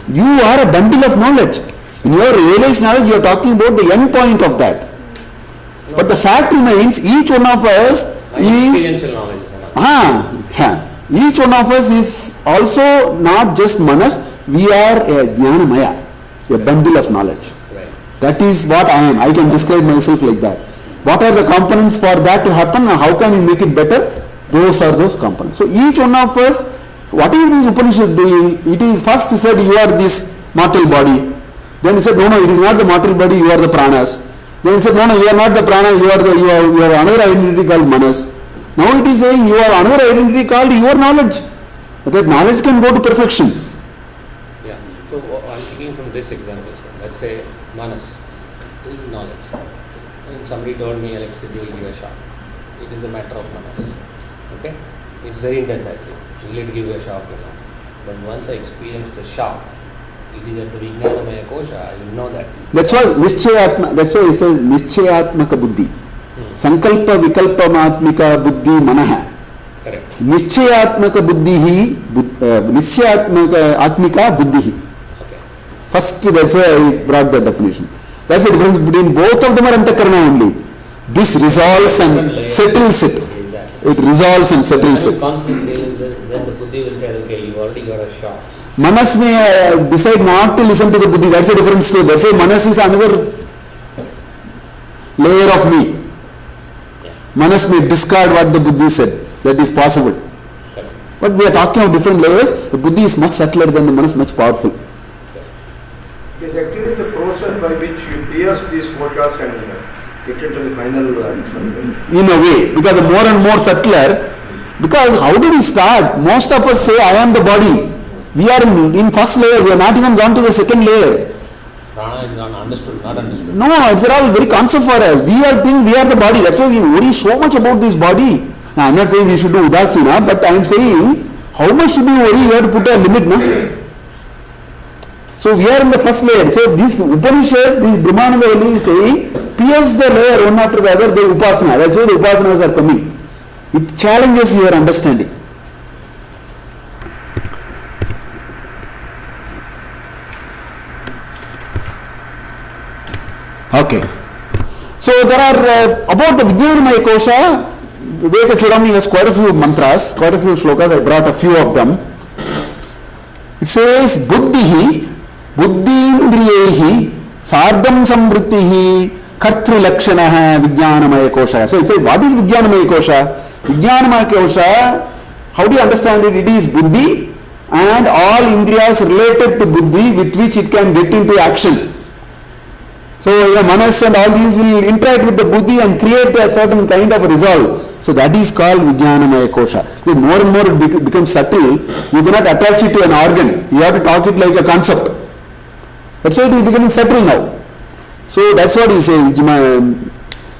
You are a bundle of knowledge. In your realized knowledge, you are talking about the end point of that. No. But the fact remains, each one of us is experiential knowledge. Each one of us is also not just Manas. We are a Jnanamaya, a bundle of knowledge. Right. That is what I am. I can describe myself like that. What are the components for that to happen and how can we make it better? Those are those components. So each one of us, what is this Upanishad doing? It is first said you are this mortal body. Then he said no, it is not the mortal body, you are the pranas. Then he said no, you are not the prana, you are another identity called Manas. Now it is saying you are another identity called your knowledge. That knowledge can go to perfection. Yeah. So I'm thinking from this example, sir. Let's say Manas is knowledge. And somebody told me electricity will give a shock. It is a matter of Manas. Okay? It's very indecisive. Will it give a shock or not? But once I experience the shock, it is at the Vijnanamaya Kosha, I will know that. That's why Nischayatma, that's why he says Nischayatmaka Buddhi. Sankalpa Vikalpa Matmika Buddhi Manaha. Correct. Nischayatmaka Buddhi Nischayatmaka Atmika Buddhi. Okay. First, that's why I brought the definition. That's the difference between both of them are Antakarana only. This resolves and settles it. It resolves and settles it. Conflict, then the Buddhi will tell, okay, you already got a shock. Manas may decide not to listen to the Buddhi. That's a different story. That's why Manas is another layer of me. Yeah. Manas may discard what the Buddhi said. That is possible. Correct. But we are talking of different layers. The Buddhi is much subtler than the Manas, much powerful. Yes, actually the process by which you pierce these koshas and get into the final in a way, because the more and more subtler, because how do we start? Most of us say, I am the body. We are in first layer, we are not even gone to the second layer. Prana is not understood. No, it's all very concept for us. We all think we are the body. That's why we worry so much about this body. Now, I'm not saying we should do Udasina, but I'm saying, how much should we worry? You have to put a limit, no? So we are in the first layer. So this Upanishad, this Brahmanandavalli is saying, pierce the layer one after the other, the Upasana. That's why the Upasanas are coming. It challenges your understanding. Okay. So there are, about the Vijnanamaya Kosha, Viveka Chudamani has quite a few mantras, quite a few slokas, I brought a few of them. It says, Buddhihi, Buddhindriyehi, Sardam Samvrittihi, Kartri Lakshanaha, Vijnanamaya Kosha. So it says, what is Vijnanamaya Kosha? Vijnanamaya Kosha, how do you understand it? It is Buddhi and all Indriyas related to Buddhi with which it can get into action. So Manas and all these will interact with the Buddhi and create a certain kind of resolve. So that is called Vijnanamaya Kosha. With more and more it becomes subtle, you cannot attach it to an organ. You have to talk it like a concept. That's why it is becoming subtle now. So that's what he says,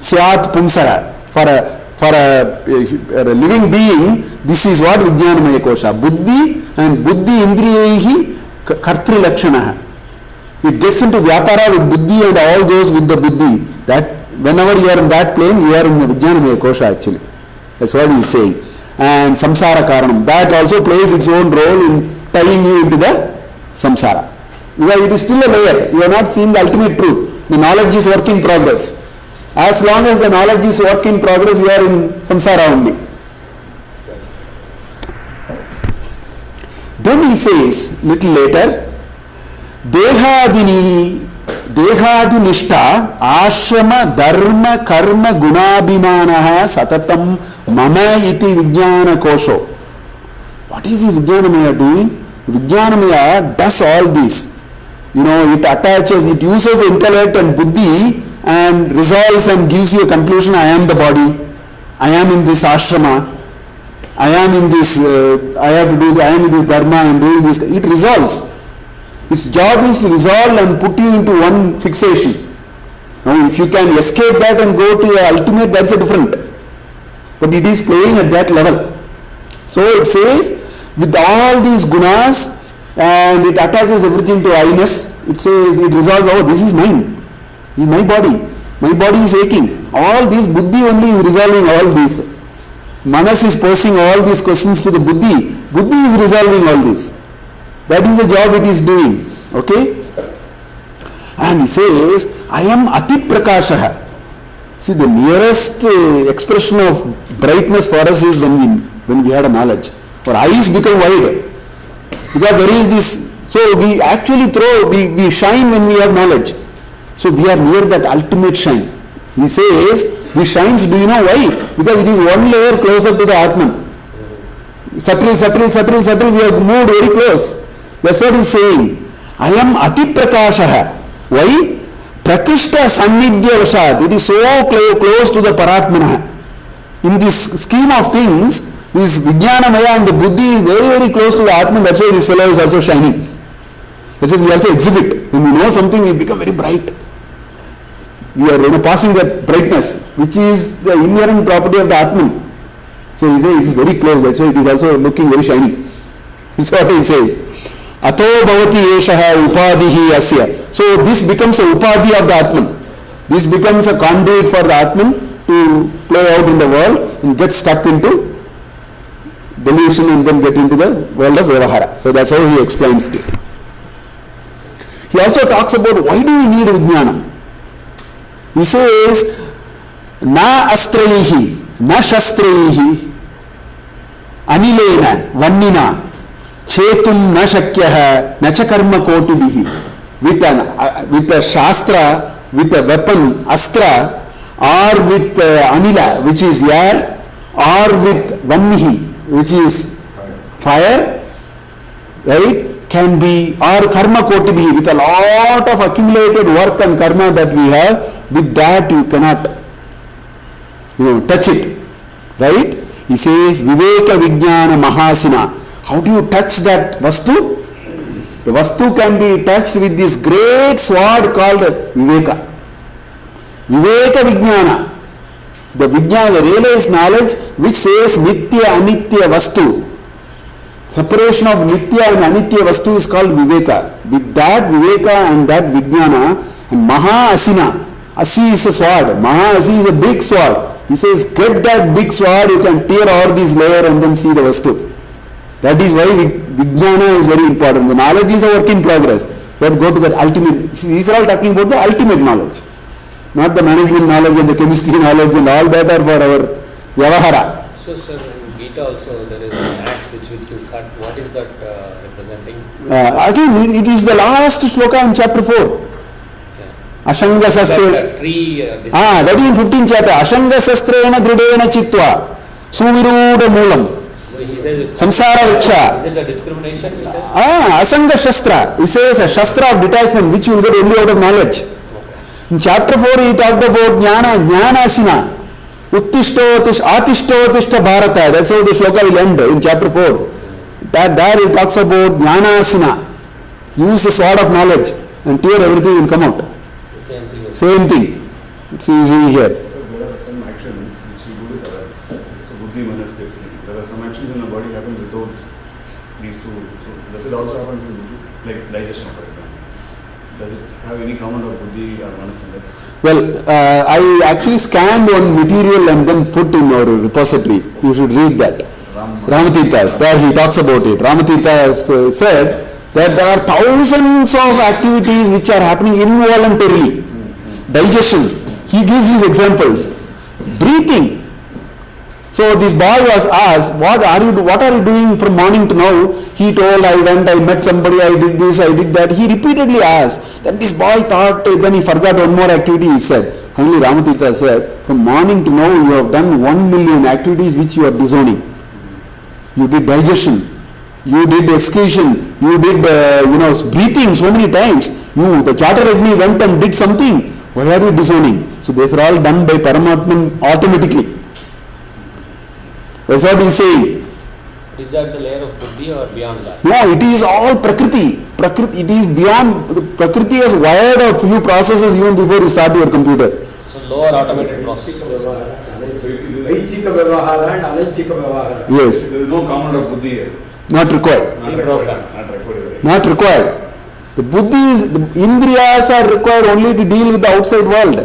Syat Pumsara. For a living being, this is what Vijnanamaya Kosha. Buddhi and Buddhi Indriyehi Kartri Lakshanaha. It gets into Vyapara with Buddhi and all those with the Buddhi. That whenever you are in that plane, you are in the Vijnanamaya Kosha actually. That's what he is saying. And Samsara Karanam. That also plays its own role in tying you into the Samsara. Because it is still a layer. You are not seeing the ultimate truth. The knowledge is work in progress. As long as the knowledge is work in progress, you are in Samsara only. Then he says, little later, Dehadinishta Ashrama Dharma Karma Gunabhimanaha Satatam Mama Iti Vijnana Kosho. What is the Vijnanamaya doing? Vijnanamaya does all this. It attaches, it uses the intellect and buddhi and resolves and gives you a conclusion. I am the body. I am in this ashrama. I am in this, I am in this dharma, I am doing this. It resolves. Its job is to resolve and put you into one fixation. Now, if you can escape that and go to the ultimate, that's a different. But it is playing at that level. So it says, with all these gunas, and it attaches everything to I-ness, it says, it resolves, oh, this is mine. This is my body. My body is aching. All these buddhi only is resolving all this. Manas is posing all these questions to the buddhi. Buddhi is resolving all this. That is the job it is doing. Okay? And it says, I am Ati Prakashaha. See, the nearest expression of brightness for us is when we had a knowledge. Our eyes become wide. Because there is this, so we actually we shine when we have knowledge. So we are near that ultimate shine. He says, this shines, do you know why? Because it is one layer closer to the Atman. Subtle, we have moved very close. That's what he is saying. I am Ati Prakashaha. Why? Prakrishta Sannidhya Vashat. It is so close to the Paratmana. In this scheme of things, this Vijnanamaya and the Buddhi is very, very close to the Atman. That's why this fellow is also shining. That's why we also exhibit. When we know something, we become very bright. We are passing that brightness, which is the inherent property of the Atman. So he says it is very close. That's why it is also looking very shiny. That's what he says. Ato bhavati eshaha upadihi asya. So this becomes a upadi of the Atman. This becomes a conduit for the Atman to play out in the world and get stuck into delusion and then get into the world of Vyavahara. So that's how he explains this. He also talks about why do we need Vijnanam. He says, Na astraihi, na shastraihi, anilena, vannina, chetum na shakyaha, na cha karma kotibihi. With a shastra, with a weapon, astra, or with anila, which is air, or with vannihi, which is fire, right? Can be, or karma kotibihi, with a lot of accumulated work and karma that we have, With that you cannot, touch it. Right? He says, Viveka Vijnana Mahasina. How do you touch that Vastu? The Vastu can be touched with this great sword called Viveka. Viveka Vijnana. The Vijnana, the realized knowledge which says Nitya Anitya Vastu. Separation of Nitya and Anitya Vastu is called Viveka. With that Viveka and that Vijnana, and Maha Asina. Asi is a sword. Maha Asi is a big sword. He says, get that big sword, you can tear all these layers and then see the Vastu. That is why Vijnana is very important. The knowledge is a work in progress. But go to the ultimate. These are all talking about the ultimate knowledge. Not the management knowledge and the chemistry knowledge and all that are for our Vyavahara. So, sir, in Gita also there is an axe which you cut. What is that representing? Again, it is the last shloka in chapter 4. Ashanga Sastra. That is in 15th chapter. Ashanga Sastrena Dridena Chitva. Suviruda Moolam. Samsara Viksha. Is it a discrimination? Asanga Shastra. He says a Shastra of detachment which you will get only out of knowledge. In chapter 4 he talked about Jnana Asina. Atishta Bharata. That's how the shloka will end in chapter 4. There he talks about Jnana Asina. Use the sword of knowledge and tear everything and come out. Same thing. It's easy here. So there are some actions which we do with others. So buddhi, manas, there are some actions in the body happen without these two. So does it also happen in buddhi? Like digestion, for example. Does it have any comment of buddhi or manas in that? Well, I actually scanned one material and then put in our repository. You should read that. Ramatirtha's. There he talks about it. Ramatirtha has said that there are thousands of activities which are happening involuntarily. Digestion. He gives these examples. Breathing. So this boy was asked, what are you doing from morning to now? He told, I went, I met somebody, I did this, I did that. He repeatedly asked. Then this boy thought, then he forgot one more activity, he said. Finally Ramatirtha said, from morning to now you have done 1 million activities which you are disowning. You did digestion. You did excretion. You did, breathing so many times. The Chaturagni went and did something. Why are you disowning? So these are all done by Paramatman automatically. That's what he is saying. Is that the layer of buddhi or beyond that? No, it is all Prakriti. It is beyond. Prakriti has wired a few processes even before you start your computer. So lower automated process. Yes. There is no comment of buddhi here. Not required. Not required. The buddhi is, the indriyas are required only to deal with the outside world.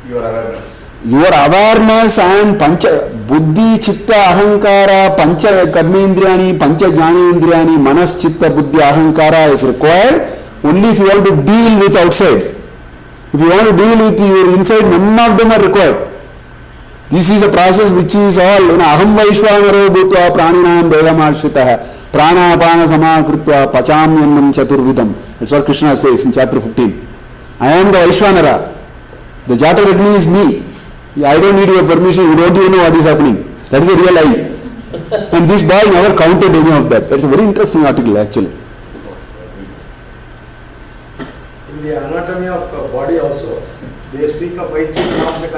Your awareness. Your awareness and pancha, buddhi, chitta, ahankara, pancha karmendriyani, pancha jnanendriyani, manas, chitta, buddhi, ahankara is required only if you want to deal with outside. If you want to deal with your inside, none of them are required. This is a process which is all, aham vaishvanaro bhutva praninam dehamarshritah pranapana samakritva pachamyannam chaturvidam. That's what Krishna says in chapter 15. I am the Vaishvanara. The Jataragni is me. I don't need your permission. You don't even know what is happening. That is a real lie. And this boy never counted any of that. That's a very interesting article actually. In the anatomy of body also, they speak of Aichika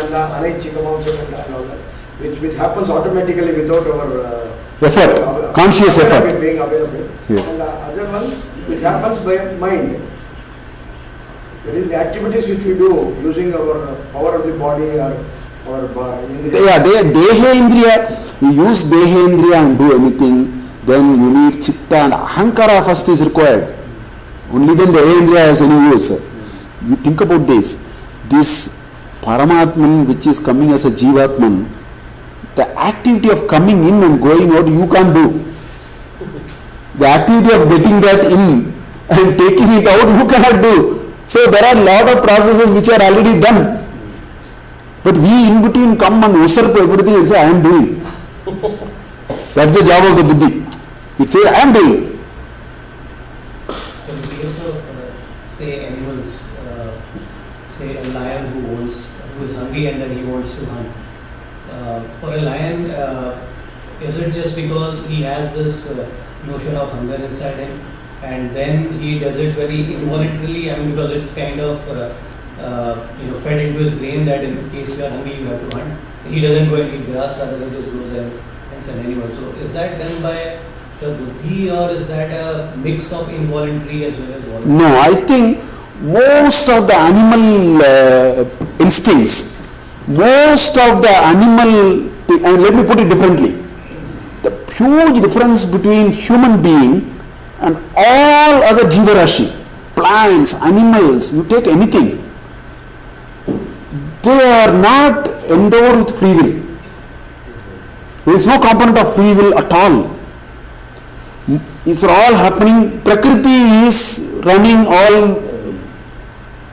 Anaichika and all that, which happens automatically without our effort, conscious effort. Being aware of it. Yeah. And the other one, which happens by mind. That is the activities which we do using our power of the body or indriya. Yeah, Deha Indriya. You use Deha Indriya and do anything, then you need Chitta and Ahankara first is required. Only then the Deha Indriya has any use. You think about this. This Paramatman which is coming as a Jivatman, the activity of coming in and going out you can't do. The activity of getting that in and taking it out you cannot do. So there are a lot of processes which are already done. But we in between come and usurp everything and say, I am doing. That's the job of the buddhi. It says, I am doing. So in case of, say, animals, say a lion who is hungry and then he wants to hunt. For a lion, is it just because he has this notion of hunger inside him and then he does it very involuntarily, because it's kind of fed into his brain that in case you are hungry, you have to hunt. He doesn't go and eat grass, rather than just goes and hunts an animal. So is that done by the buddhi, or is that a mix of involuntary as well as voluntary? No, I think most of the animal instincts, most of the animal, and let me put it differently, the huge difference between human being and all other Jivarashi, plants, animals, you take anything, they are not endowed with free will. There is no component of free will at all. It's all happening. Prakriti is running all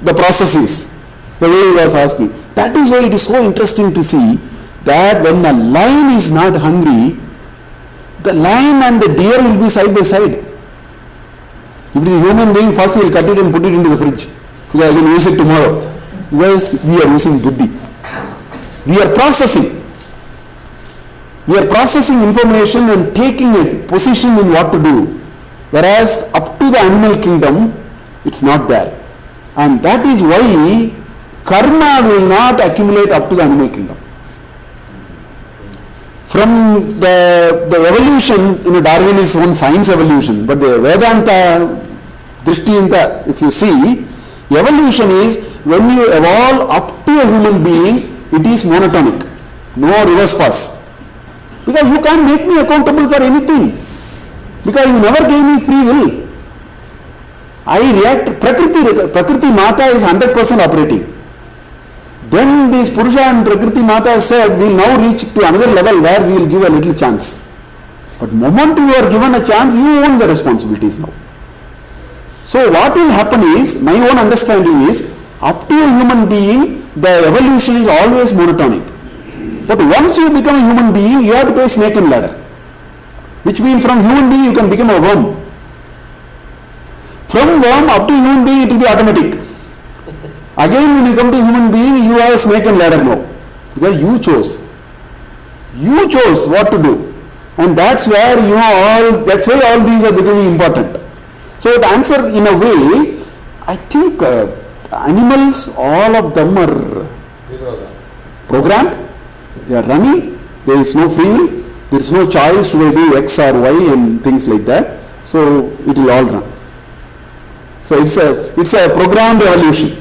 the processes, the way he was asking. That is why it is so interesting to see that when a lion is not hungry, the lion and the deer will be side by side. If it is a human being, first he will cut it and put it into the fridge, because I can use it tomorrow. Because we are using buddhi. We are processing. We are processing information and taking a position in what to do. Whereas up to the animal kingdom, it's not there. And that is why karma will not accumulate up to the animal kingdom. From the evolution, Darwin is on science evolution, but the Vedanta, Drishtiyanta, if you see, evolution is when you evolve up to a human being, it is monotonic, no reverse pass. Because you can't make me accountable for anything. Because you never gave me free will. I react, Prakriti Mata is 100% operating. Then this Purusha and Prakriti Mata said, we will now reach to another level where we will give a little chance. But the moment you are given a chance, you own the responsibilities now. So what will happen is, my own understanding is, up to a human being, the evolution is always monotonic. But once you become a human being, you have to pay snake and ladder. Which means from human being you can become a worm. From worm up to human being it will be automatic. Again when you come to human being, you have a snake and ladder now. Because you chose. You chose what to do. And that's where that's why all these are becoming important. So to answer in a way, I think animals, all of them are programmed. They are running, there is no free will, there is no choice, should I do X or Y and things like that. So it will all run. So it's a programmed evolution.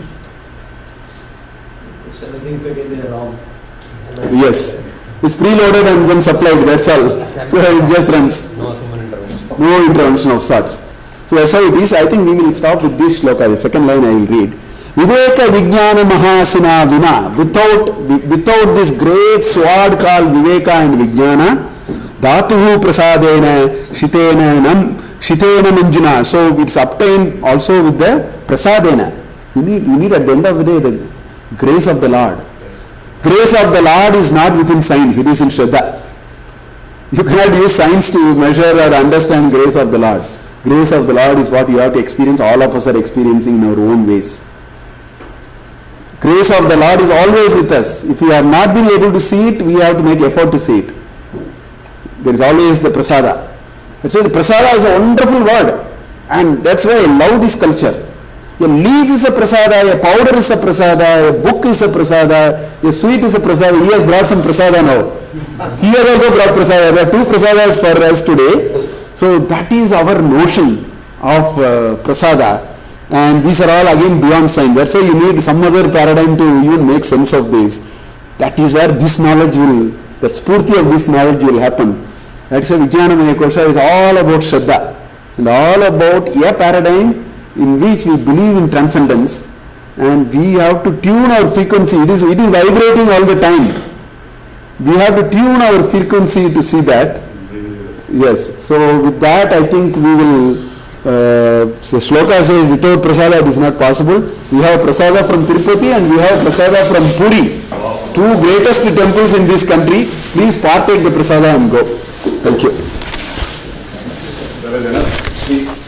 It's everything fit in there wrong. Yes. It's preloaded and then supplied, that's all. So it just runs. No human intervention. No intervention of sorts. So that's how it is. I think we will stop with this shloka. The second line I will read. Viveka Vijnana Mahasina Vina, without this great sword called Viveka and Vijnana, Dhatuhu Prasadena Shitena Manjuna. So it's obtained also with the Prasadena. You need at the end of the day the grace of the Lord. Grace of the Lord is not within science, it is in Shraddha. You cannot use science to measure or understand grace of the Lord. Grace of the Lord is what you have to experience, all of us are experiencing in our own ways. Grace of the Lord is always with us. If we have not been able to see it, we have to make effort to see it. There is always the prasada. That's why the prasada is a wonderful word. And that's why I love this culture. A leaf is a prasada, a powder is a prasada, a book is a prasada, a sweet is a prasada. He has brought some prasada now. He has also brought prasada. There are two prasadas for us today. So that is our notion of prasada. And these are all again beyond science. That's why you need some other paradigm to even make sense of this. That is where this knowledge will, the spurti of this knowledge will happen. That's why Vijnanamaya Kosha is all about Shraddha. And all about a paradigm in which we believe in transcendence. And we have to tune our frequency. It is vibrating all the time. We have to tune our frequency to see that. Yes. So with that I think we will... the shloka says without prasada it is not possible. We have prasada from Tirupati and we have prasada from Puri. Two greatest temples in this country. Please partake the prasada and go. Thank you. Please.